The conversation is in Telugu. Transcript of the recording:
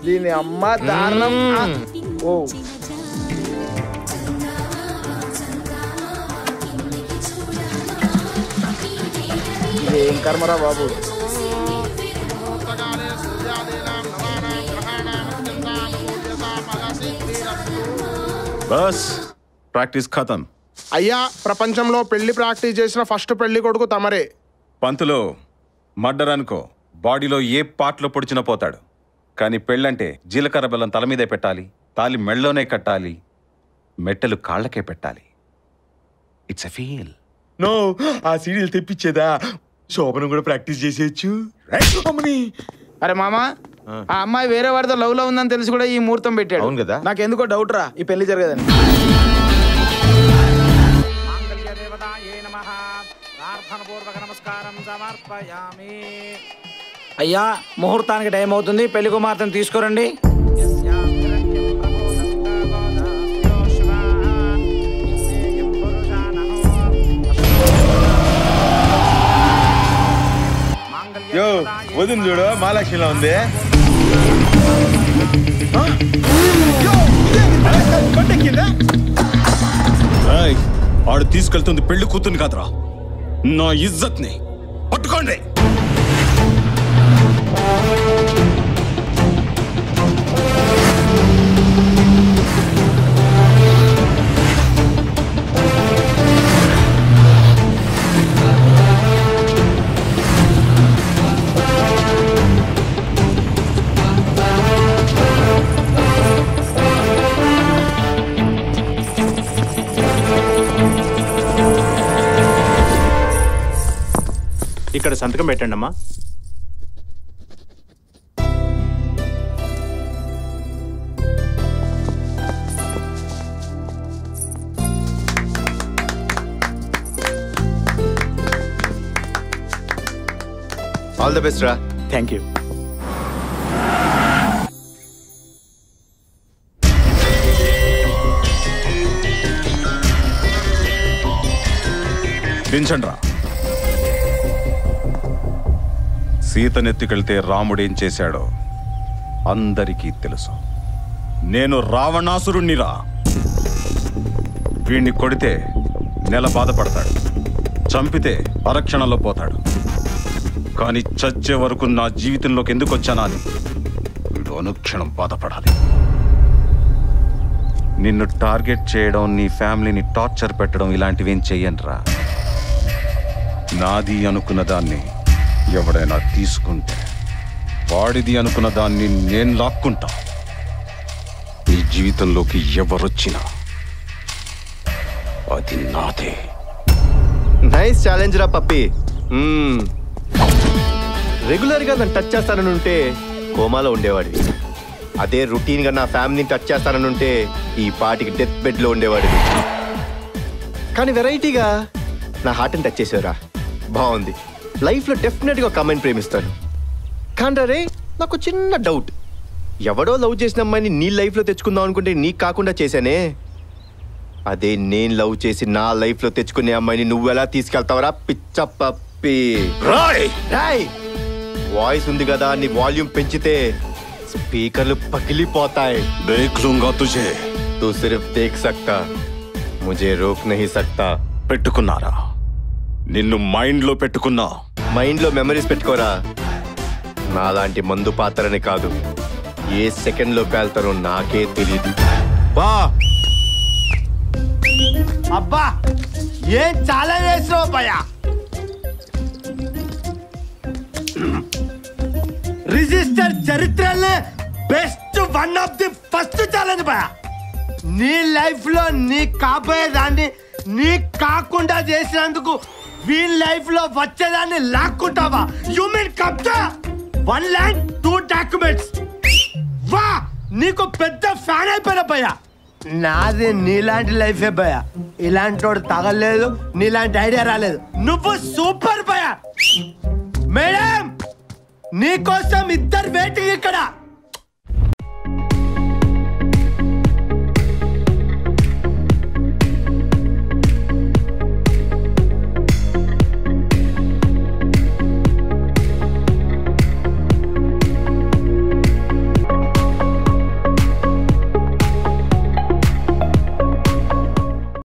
దీని అమ్మ దారుణం. ఓ ఇదేం కర్మరా బాబు. బస్ ప్రాక్టీస్ ఖతం. అయ్యా, ప్రపంచంలో పెళ్లి ప్రాక్టీస్ చేసిన ఫస్ట్ పెళ్లి కొడుకు తమరే. పంతులో మర్డర్ అనుకో, బాడీలో ఏ పార్ట్లో పొడిచినా పోతాడు. కానీ పెళ్ళంటే జీలకర్ర బెల్లం తల మీదే పెట్టాలి, తాలి మెళ్ళలోనే కట్టాలి, మెట్టెలు కాళ్ళకే పెట్టాలి. It's a feel. నో, ఆ సీరియల్ తెప్పించేదా శోభనం కూడా ప్రాక్టీస్ చేసేయచ్చు. అరే మామా, ఆ అమ్మాయి వేరే వాడితో లవ్ లో ఉందని తెలిసి కూడా ఈ ముహూర్తం పెట్టాడు. అవును కదా. నాకెందుకో డౌట్ రా, ఈ పెళ్లి జరగదని. అయ్యా, ముహూర్తానికి టైం అవుతుంది, పెళ్లి కుమార్తెను తీసుకురండి. యో వదిన చూడు, మహాలక్ష్మిలా ఉంది. ఆడు తీసుకెళ్తుంది పెళ్లి కూతుని కాదురా, నా ఇజ్జత్ ని. పట్టుకోండి. ఇక్కడ సంతకం పెట్టండి అమ్మా. ఆల్ ద బెస్ట్ రా. Thank you. దించండ్రా. సీతనెత్తుకెళ్తే రాముడేం చేశాడో అందరికీ తెలుసు. నేను రావణాసురుణ్ణిరా. వీణ్ణి కొడితే నెల బాధపడతాడు, చంపితే అరక్షణలో పోతాడు. కానీ చచ్చే వరకు నా జీవితంలోకి ఎందుకు వచ్చానా అని వీడు అనుక్షణం బాధపడాలి. నిన్ను టార్గెట్ చేయడం, నీ ఫ్యామిలీని టార్చర్ పెట్టడం ఇలాంటివేం చెయ్యనురా. నాది అనుకున్న దాన్ని ఎవడైనా తీసుకుంటే వాడిది అనుకున్న దాన్ని నేను లాక్కుంటా. నీ జీవితంలోకి ఎవరొచ్చినా అది నాదే. నైస్ ఛాలెంజ్ రా పప్పి. రెగ్యులర్ గా నన్ను టచ్ చేస్తానని ఉంటే కోమాలో ఉండేవాడివి. అదే రొటీన్ గా నా ఫ్యామిలీని టచ్ చేస్తానని ఉంటే ఈ పాటికి డెత్ బెడ్ లో ఉండేవాడివి. కానీ వెరైటీగా నా హార్ట్ని టచ్ చేసావురా, బాగుంది. లైఫ్లో డెఫినెట్గా ఒక అమ్మాయిని ప్రేమిస్తాను. కానీ నాకు చిన్న డౌట్, ఎవడో లవ్ చేసిన అమ్మాయిని నీ లైఫ్లో తెచ్చుకుందాం అనుకుంటే నీకు కాకుండా చేశానే, అదే నేను లవ్ చేసి నా లైఫ్లో తెచ్చుకునే అమ్మాయిని నువ్వెలా తీసుకెళ్తావరా పిచ్చ పప్పి? వాయిస్ ఉంది కదా, నీ వాల్యూమ్ పెంచితే స్పీకర్లు పగిలిపోతాయి. దేఖ్ లూంగా తుझे. తూ సిర్ఫ్ దేఖ్ సక్తా, ముझे రోక్ నహీ సక్తా. పెట్టుకున్నారా? నిన్ను మైండ్లో పెట్టుకున్నా. మైండ్లో మెమరీస్ పెట్టుకోరా. నాలాంటి మందు పాత్రని కాదు, ఏ సెకండ్లో పేల్తానో నాకే తెలీదు. బా అబ్బా ఏం చాలా చేసినావు భయ రిజిస్టర్ చరిత్రలో best one of the first challenge భయ నీ లైఫ్ లో నీ కాబోయేదాన్ని నీ కాకుండా చేసినందుకు వీళ్ళ లైఫ్ లో వచ్చేదాన్ని లాక్కుంటావా యు మీన్ కబ్జా 1 ల్యాండ్ 2 డాక్యుమెంట్స్ వా నీకు పెద్ద ఫ్యాన్ అయిపోయిన భయ నాది నీలాంటి లైఫే భయ ఇలాంటి వాడు తగలేదు నీలాంటి ఐడియా రాలేదు నువ్వు సూపర్ భయ మేడం నీకోసం 2 వెయిటింగ్ ఇక్కడ